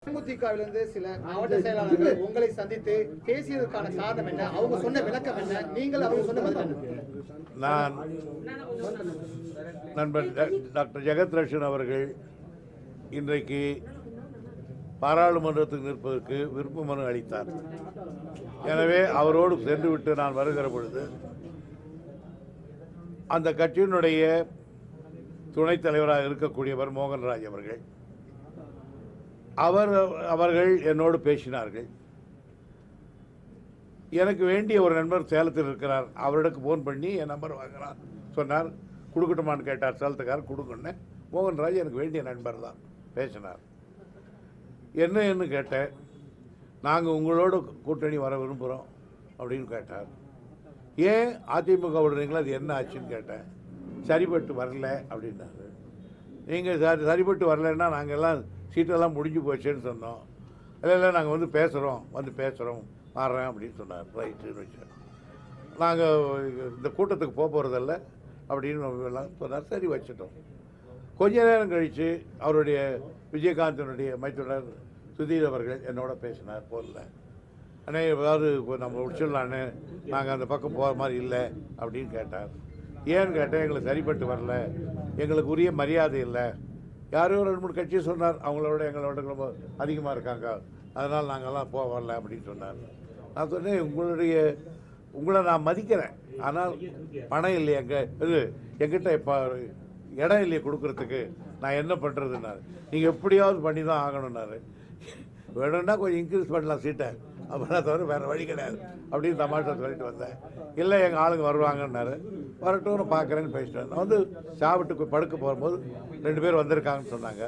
தேமுதிகவிலிருந்து சில மாவட்ட செயலாளர்கள் உங்களை சந்தித்து பேசியதற்கான காரணம் என்ன, அவங்க சொன்ன விளக்கம் என்ன, நீங்கள் அவங்க சொன்ன பதில் என்ன? நான் நண்பர் டாக்டர் ஜெகத் ரட்சன் அவர்கள் இன்றைக்கு பாராளுமன்றத்துக்கு நிற்பதற்கு விருப்ப மனு அளித்தார். எனவே அவரோடு சென்று விட்டு நான் வருகிற பொழுது அந்த கட்சியினுடைய துணைத் தலைவராக இருக்கக்கூடியவர் மோகன்ராஜ் அவர்கள் என்னோடு பேசினார்கள். எனக்கு வேண்டிய ஒரு நண்பர் சேலத்தில் இருக்கிறார், அவரிடக்கு ஃபோன் பண்ணி என் நம்பர் வாங்கினார். சொன்னார் கொடுக்கட்டுமான்னு கேட்டார். சேலத்துக்காரர் கொடுக்கணும். மோகன்ராஜ் எனக்கு வேண்டிய நண்பர் தான். பேசினார். என்னன்னு கேட்டேன். நாங்கள் உங்களோட கூட்டணி வர விரும்புகிறோம் அப்படின்னு கேட்டார். ஏன் அதிமுக விடுறீங்களா, அது என்ன ஆச்சுன்னு கேட்டேன். சரிபட்டு வரல அப்படின்னாரு. நீங்கள் சரிபட்டு வரலன்னா நாங்கள் எல்லாம் சீட்டெல்லாம் முடிஞ்சு போச்சுன்னு சொன்னோம். இல்லை நாங்கள் வந்து பேசுகிறோம் மாறுறேன் அப்படின்னு சொன்னார். ரைட்டுன்னு வச்சார். நாங்கள் இந்த கூட்டத்துக்கு போகிறதில்ல அப்படின்னு எல்லாம் சொன்னார். சரி வச்சுட்டோம். கொஞ்ச நேரம் கழித்து அவருடைய விஜயகாந்தனுடைய மைத்துனர் சுதீர் அவர்கள் என்னோட பேசினார் போகல. அண்ணே ஏதாவது நம்ம முடிச்சிடலான்னு, நாங்கள் அந்த பக்கம் போகிற மாதிரி இல்லை அப்படின்னு கேட்டார். ஏன்னு கேட்டேன். எங்களுக்கு சரிப்பட்டு வரல, எங்களுக்கு உரிய மரியாதை இல்லை. யாரோ 2-3 கட்சியை சொன்னார், எங்களோட ரொம்ப அதிகமாக இருக்காங்க, அதனால் நாங்கள்லாம் போக வரல அப்படின்னு சொன்னார். நான் சொன்னேன் உங்களை நான் மதிக்கிறேன், ஆனால் பணம் இல்லையா எங்கிட்ட இப்போ இடம் இல்லையே கொடுக்கறதுக்கு, நான் என்ன பண்ணுறதுன்னாரு. நீங்கள் எப்படியாவது பண்ணி தான் ஆகணும்னாரு. வேணும்னா கொஞ்சம் இன்க்ரீஸ் பண்ணலாம் சீட்டை, அப்படின்னா தவிர வேறு வழி கிடையாது அப்படின்னு தமாஷா சொல்லிட்டு வந்தேன். இல்லை எங்கள் ஆளுங்க வருவாங்கன்னாரு. வரட்டும்னு பார்க்குறேன்னு பேசிட்டேன். நான் வந்து சாப்பிட்டு படுக்க போகும்போது 2 பேர் வந்திருக்காங்கன்னு சொன்னாங்க.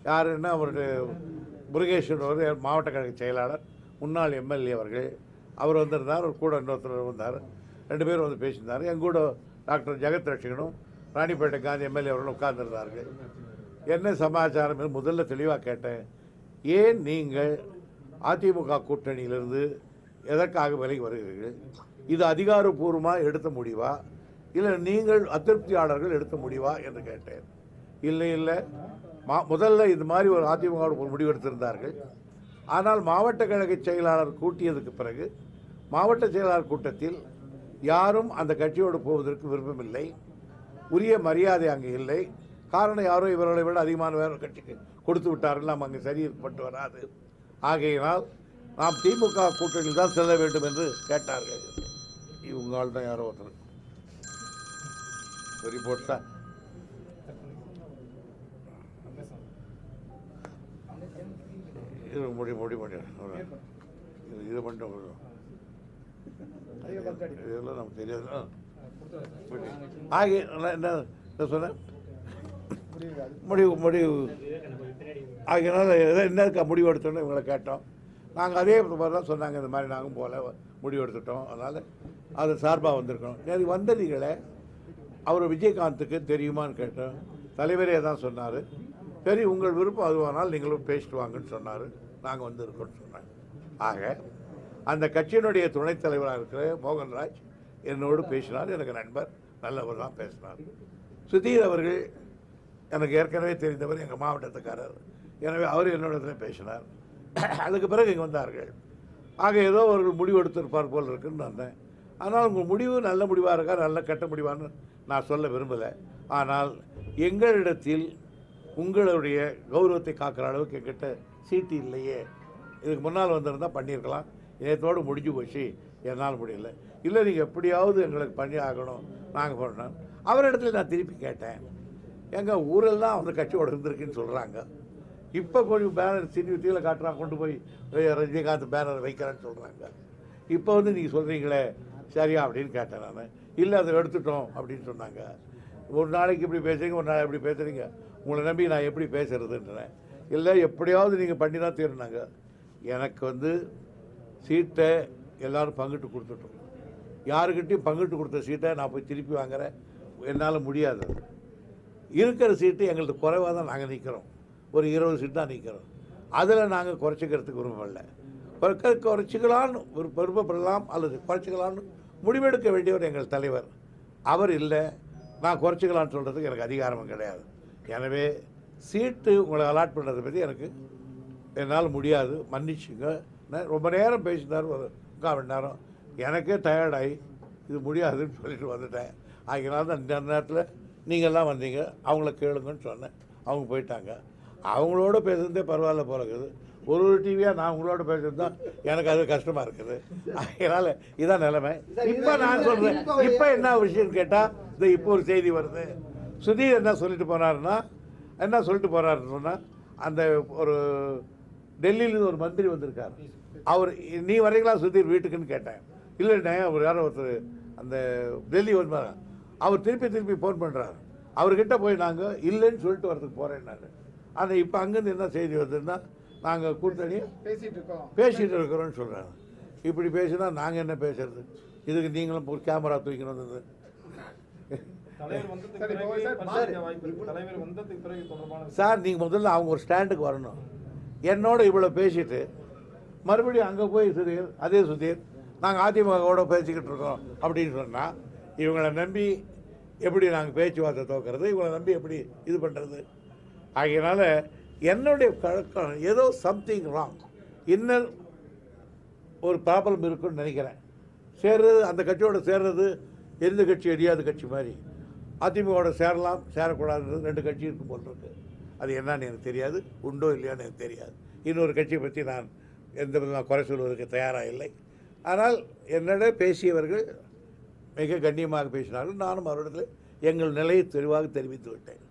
யாருன்னா அவருடைய முருகேஸ்வரன் ஒரு மாவட்ட கழக செயலாளர், முன்னாள் எம்எல்ஏ அவர்கள், அவர் வந்திருந்தார். ஒரு கூட இன்னொருத்தர் வந்தார். 2 பேரும் வந்து பேசியிருந்தார். என் கூட டாக்டர் ஜெகத் ரட்சகனும் ராணிப்பேட்டை காந்தி எம்எல்ஏ அவர்களும் உட்கார்ந்துருந்தார்கள். என்ன சமாச்சாரம் முதல்ல தெளிவாக கேட்டேன். ஏன் நீங்கள் அதிமுக கூட்டணியிலிருந்து எதற்காக விலகி வருகிறீர்கள்? இது அதிகாரப்பூர்வமாக எடுத்த முடிவா, இல்லை நீங்கள் அதிருப்தியாளர்கள் எடுத்த முடிவா என்று கேட்டேன். இல்லை முதல்ல இது மாதிரி ஒரு அதிமுக ஒரு முடிவு எடுத்திருந்தார்கள். ஆனால் மாவட்ட கழக செயலாளர் கூட்டியதுக்கு பிறகு மாவட்ட செயலாளர் கூட்டத்தில் யாரும் அந்த கட்சியோடு போவதற்கு விருப்பமில்லை. உரிய மரியாதை அங்கே இல்லை. காரணம் யாரோ இவர்களை விட அதிகமான வேறு கட்சிக்கு கொடுத்து விட்டார்கள், நாம் அங்கே சரிப்பட்டு வராது. ஆகையினால் நாம் திமுக கூட்டணியில் தான் செல்ல வேண்டும் என்று கேட்டார்கள். இவங்களால் தான் யாரோ ஒருத்தர் ரிப்போர்ட் தான் இது இது மட்டும் இதெல்லாம் நமக்கு தெரியாது. ஆகிய என்ன சொன்னேன் முடிவு ஆகியனால என்ன முடிவு எடுத்தோன்னு இவங்களை கேட்டோம். நாங்கள் அதே மாதிரி தான் சொன்னாங்க. இந்த மாதிரி நாங்கள் போல முடிவு எடுத்துட்டோம், அதனால் அது சார்பாக வந்திருக்கோம். நேற்று வந்ததிகளை அவர் விஜயகாந்துக்கு தெரியுமான்னு கேட்டோம். தலைவரே தான் சொன்னார். சரி உங்கள் விருப்பம் அதுவானால் நீங்களும் பேசிட்டு வாங்கன்னு சொன்னார். நாங்கள் வந்திருக்கோன்னு சொன்னாங்க. ஆக அந்த கட்சியினுடைய துணைத் தலைவராக இருக்கிற மோகன்ராஜ் என்னோடு பேசினார். எனக்கு நண்பர், நல்லவர் தான் பேசினார். சுதீர் அவர்கள் எனக்கு ஏற்கனவே தெரிந்தவர், எங்கள் மாவட்டத்துக்காரர். எனவே அவர் என்னோட பேசினார். அதுக்கு பிறகு இங்கே வந்தார்கள். ஆக ஏதோ ஒரு முடிவு எடுத்திருப்பார் போல் இருக்குன்னு வந்தேன். ஆனால் உங்கள் முடிவு நல்ல முடிவாக இருக்கா, நல்ல கெட்ட முடிவான்னு நான் சொல்ல விரும்பலை. ஆனால் எங்களிடத்தில் உங்களுடைய கௌரவத்தை காக்கிற அளவுக்கு எங்கிட்ட சீட்டு இல்லையே. இதுக்கு முன்னால் வந்திருந்தால் பண்ணியிருக்கலாம். நேற்றோடு முடிஞ்சு போச்சு, என்னால் முடியல. இல்லை நீங்கள் எப்படியாவது எங்களுக்கு பண்ணி ஆகணும், நாங்கள் பண்ணோம். அவரிடத்துல நான் திருப்பி கேட்டேன். எங்கள் ஊரெல்லாம் அந்த கட்சியோடு இருந்திருக்குன்னு சொல்கிறாங்க. இப்போ கொஞ்சம் பேனர் சினிவிட்டியில் காட்டுறாங்க, கொண்டு போய் ரஜினிகாந்த் பேனர் வைக்கிறேன்னு சொல்கிறாங்க. இப்போ வந்து நீங்கள் சொல்கிறீங்களே சரியா அப்படின்னு கேட்டேன் நான். இல்லை அதை எடுத்துட்டோம் அப்படின்னு சொன்னாங்க. ஒரு நாளைக்கு இப்படி பேசுகிறீங்க, ஒரு நாள் எப்படி பேசுகிறீங்க, உங்களை நம்பி நான் எப்படி பேசுகிறதுன்றேன். இல்லை எப்படியாவது நீங்கள் பண்ணி தான் தீர்னாங்க. எனக்கு வந்து சீட்டை எல்லோரும் பங்கிட்டு கொடுத்துட்டோம். யாருக்கிட்டையும் பங்கிட்டு கொடுத்த சீட்டை நான் போய் திருப்பி வாங்குறேன், என்னால் முடியாது. இருக்கிற சீட்டு எங்களுக்கு குறைவாக தான் நாங்கள் நிற்கிறோம். ஒரு 20 சீட் தான் நிற்கிறோம். அதில் நாங்கள் குறைச்சிக்கிறதுக்கு விரும்பல. குறைச்சிக்கலான்னு ஒரு விருப்பப்படலாம் அல்லது குறைச்சிக்கலான்னு முடிவெடுக்க வேண்டியவர் எங்கள் தலைவர். அவர் இல்லை, நான் குறைச்சிக்கலான்னு சொல்கிறதுக்கு எனக்கு அதிகாரமும் கிடையாது. எனவே சீட்டு உங்களை அலாட் பண்ணுறதை பற்றி எனக்கு என்னால் முடியாது, மன்னிச்சுங்க. நான் ரொம்ப நேரம் பேசினார், ஒரு 3/4 மணி நேரம். எனக்கே டயர்டாகி இது முடியாதுன்னு சொல்லிட்டு வந்துட்டேன். அதனால தான் இந்த நேரத்தில் நீங்கள்லாம் வந்தீங்க, அவங்கள கேளுங்கன்னு சொன்னேன். அவங்க போயிட்டாங்க. அவங்களோட பேசுறதே பரவாயில்ல போல இருக்குது. ஒரு டிவியாக நான் உங்களோட பேசுறது தான் எனக்கு அது கஷ்டமாக இருக்குது. அதனால் இதான் நிலைமை. இப்போ நான் சொல்கிறேன், இப்போ என்ன விஷயம்னு கேட்டால், இந்த இப்போ ஒரு செய்தி வருது. சுதீர் என்ன சொல்லிட்டு போகிறாருன்னு சொன்னால், அந்த ஒரு டெல்லியிலேருந்து ஒரு மந்திரி வந்திருக்கார். அவர் நீ வரீங்களா சுதீர் வீட்டுக்குன்னு கேட்டேன். இல்லைண்ணே, அவர் யாரோ ஒருத்தர் அந்த டெல்லி வந்தாங்க. அவர் திருப்பி ஃபோன் பண்ணுறாரு. அவர்கிட்ட போய் நாங்கள் இல்லைன்னு சொல்லிட்டு வரதுக்கு போகிறேன்னாரு. அந்த இப்போ அங்கேருந்து என்ன செய்தி வந்ததுன்னா, நாங்கள் கூட்டணி பேசிகிட்டு இருக்கிறோன்னு சொல்கிறாங்க. இப்படி பேசினா நாங்கள் என்ன பேசுறது? இதுக்கு நீங்களும் ஒரு கேமரா தூக்கின்னு வந்தது. சார், நீங்கள் முதல்ல அவங்க ஒரு ஸ்டாண்டுக்கு வரணும். என்னோட இவ்வளோ பேசிட்டு மறுபடியும் அங்கே போய் சுதீர், அதே சுதீர் நாங்கள் அதிமுகவோட பேசிக்கிட்டு இருக்கோம் அப்படின்னு சொன்னால், இவங்களை நம்பி எப்படி நாங்கள் பேச்சுவார்த்தை துவக்கிறது? இவங்களை நம்பி எப்படி இது பண்ணுறது? ஆகையினால என்னுடைய கழக்கம் ஏதோ சம்திங் ராங், இன்னும் ஒரு ப்ராப்ளம் இருக்குன்னு நினைக்கிறேன். சேர்றது, அந்த கட்சியோட சேர்றது எந்த கட்சி எரியாத கட்சி மாதிரி. அதிமுகவோட சேரலாம் சேரக்கூடாதுன்றது 2 கட்சி இருக்கும் போல் இருக்கு. அது என்னன்னு எனக்கு தெரியாது, உண்டோ இல்லையான்னு எனக்கு தெரியாது. இன்னொரு கட்சியை பற்றி நான் எந்த விதமாக குறை சொல்வதற்கு தயாராக இல்லை. ஆனால் என்னிடம் பேசியவர்கள் மிக கண்ணியமாக பேசினார்கள். நானும் அவரிடத்தில் எங்கள் நிலையை தெளிவாக தெரிவித்து விட்டேன்.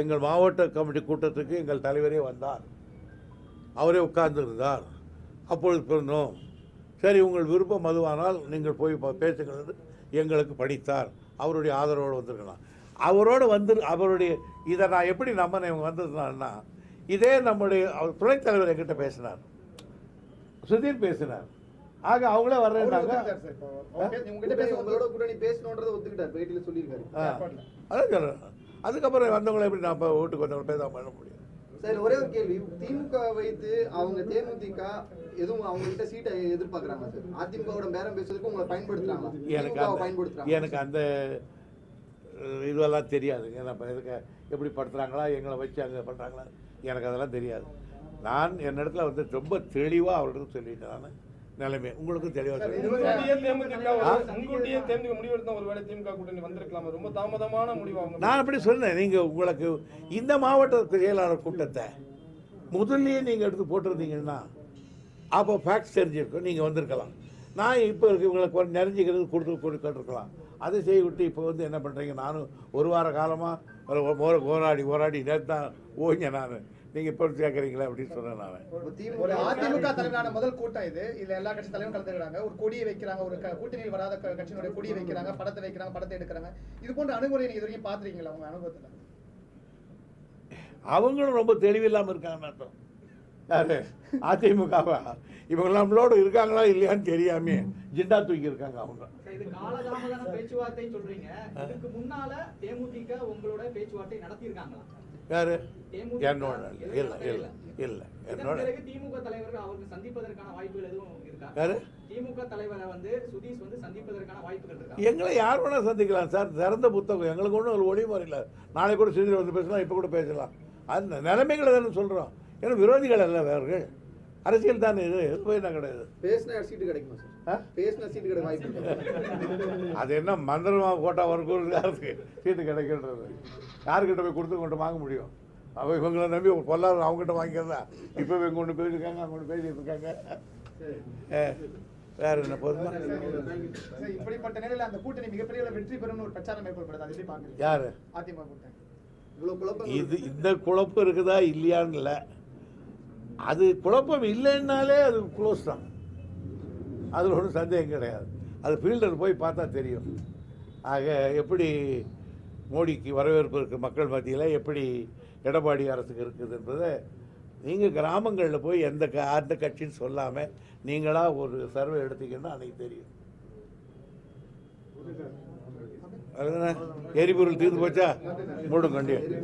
எங்கள் மாவட்ட கமிட்டி கூட்டத்துக்கு எங்கள் தலைவரே வந்தார், அவரே உட்கார்ந்து இருந்தார். அப்பொழுது பிறந்தோம், சரி உங்கள் விருப்பம் மதுவானால் நீங்கள் போய் பேசுகிறது எங்களுக்கு படித்தார். அவருடைய ஆதரவோடு வந்திருக்கலாம். அவரோடு அவருடைய இதை நான் எப்படி நம்பினேன்? இவங்க வந்திருந்தாங்கன்னா, இதே நம்முடைய துணைத் தலைவர் என்கிட்ட பேசினார், சுதீர் பேசினார். ஆக அவங்களே வர்றேன்னாங்க. அதான் சொல்றேன். அதுக்கப்புறம் வந்தவங்களை எப்படி நான் வீட்டுக்கு வந்தவங்களை பேச பண்ண முடியும்? சார், ஒரே ஒரு கேள்வி. திமுக வைத்து அவங்க தேமுதிக எதுவும் அவங்க கிட்ட சீட்டை எதிர்பார்க்கறாங்க சார். அதிமுகவோட பேரம் பேசுறதுக்கு உங்களை பயன்படுத்துறாங்க. எனக்கு அந்த இதெல்லாம் தெரியாது. ஏன்னா எப்படி படுத்துறாங்களா, எங்களை வச்சு அங்கே பண்ணுறாங்களா, எனக்கு அதெல்லாம் தெரியாது. நான் என்னிடத்துல வந்து ரொம்ப தெளிவாக அவர்கிட்ட சொல்லிட்டேன். நான் நிலைமை உங்களுக்கும் தெளிவாக நான் அப்படி சொன்னேன். நீங்கள் உங்களுக்கு இந்த மாவட்ட செயலாளர் கூட்டத்தை முதல்லயே நீங்கள் எடுத்து போட்டிருந்தீங்கன்னா அப்போ ஃபேக்ட்ஸ் தெரிஞ்சிருக்கும், நீங்கள் வந்திருக்கலாம். நான் இப்போ இவங்களுக்கு நிறைஞ்சிக்கிறது கொடுத்துருக்கலாம். அதை செய்ய விட்டு இப்போ வந்து என்ன பண்ணுறீங்க? நானும் ஒரு வார காலமாக போராடி நேற்று தான் ஓய்ங்க. நான் நீங்கள் இப்போ கேட்குறீங்களா அப்படின்னு சொன்னேன். நான் அதிமுக தலைவரான முதல் கூட்டம் இது. இதில் எல்லா கட்சி தலைவரும் கலந்துக்கிறாங்க. ஒரு கொடியை வைக்கிறாங்க, ஒரு கூட்டணியில் வராத கட்சியினுடைய கொடியை வைக்கிறாங்க, படத்தை வைக்கிறாங்க, படத்தை எடுக்கிறாங்க. இது போன்ற அனுகுமுறை நீங்கள் இது வரைக்கும் பார்த்துருக்கீங்களா உங்கள் அனுபவத்தில்? அவங்களும் ரொம்ப தெளிவில்லாமல் இருக்காங்கன்னு அர்த்தம். யாரு? அதிமுகவா? இவங்க நம்மளோட இருக்காங்களா இல்லையான்னு தெரியாமே ஜிண்டா தூக்கி இருக்காங்க அவங்க. இது காலதாமதான பேச்சுவார்த்தை சொல்றீங்க. இதுக்கு முன்னால தேமுதிக உங்களோட பேச்சுவார்த்தை நடத்தி இருக்காங்களா? யாரு? என்னோட இல்ல என்னோட திமுக தலைவர் அவருக்கு சந்திப்பதற்கான வாய்ப்புகள் எதுவும் இருக்கா? யாரு? திமுக தலைவரை வந்து சுதீஷ் வந்து சந்திப்பதற்கான வாய்ப்புகள் இருக்கா? எங்களை யார் வேணா சந்திக்கலாம் சார், திறந்த புத்தகம். எங்களுக்கு ஒன்றும் ஒரு ஒளிமுறை இல்லை. நாளை கூட சுதீர் வந்து பேசலாம், இப்போ கூட பேசலாம். அந்த நிலைமைகளை தானே சொல்கிறோம். ஏன்னா விரோதிகள் அல்ல வேறுகள், அரசியல் தானே இது. போய் என்ன கிடையாது. பேசின சீட்டு கிடைக்குமா சார்? பேசின சீட்டு கிடைக்க வாய்ப்பு. அது என்ன மந்திரமாக போட்டால் ஒரு சீட்டு கிடைக்கின்றது? யாருக்கிட்ட போய் கொடுத்து கொண்டு வாங்க முடியும்? அவ இவங்களை நம்பி பொல்லாத அவங்ககிட்ட வாங்கிக்கிறதா? இப்போ இவங்க ஒன்று பேசியிருக்காங்க, அவங்க ஒன்று பேசிட்டு இருக்காங்க. வேற என்ன போதுமா? இப்படிப்பட்ட நிலையில் அந்த கூட்டணி மிகப்பெரிய வெற்றி பெறும் ஒரு பிரச்சாரம் மேற்கொள்ளப்படுது. அது எப்படி பார்க்குறீங்க? யாரு? அதிமுக கூட்டணி. இது இந்த குழப்பம் இருக்குதா இல்லையான்னு இல்லை. அது குழப்பம் இல்லைன்னாலே அது க்ளோஸ் தான். அதில் ஒன்றும் சந்தேகம் கிடையாது. அது ஃபீல்டில் போய் பார்த்தா தெரியும். ஆக எப்படி மோடிக்கு வரவேற்பு இருக்குது மக்கள் மத்தியில், எப்படி எடப்பாடி அரசுக்கு இருக்குது என்பதை நீங்கள் கிராமங்களில் போய் எந்த கட்சின்னு சொல்லாமல் நீங்களாக ஒரு சர்வே எடுத்தீங்கன்னா அன்றைக்கி தெரியும். அதுதான் எரிபொருள் தீர்ந்து போச்சா? மூடும் கண்டிப்பாக.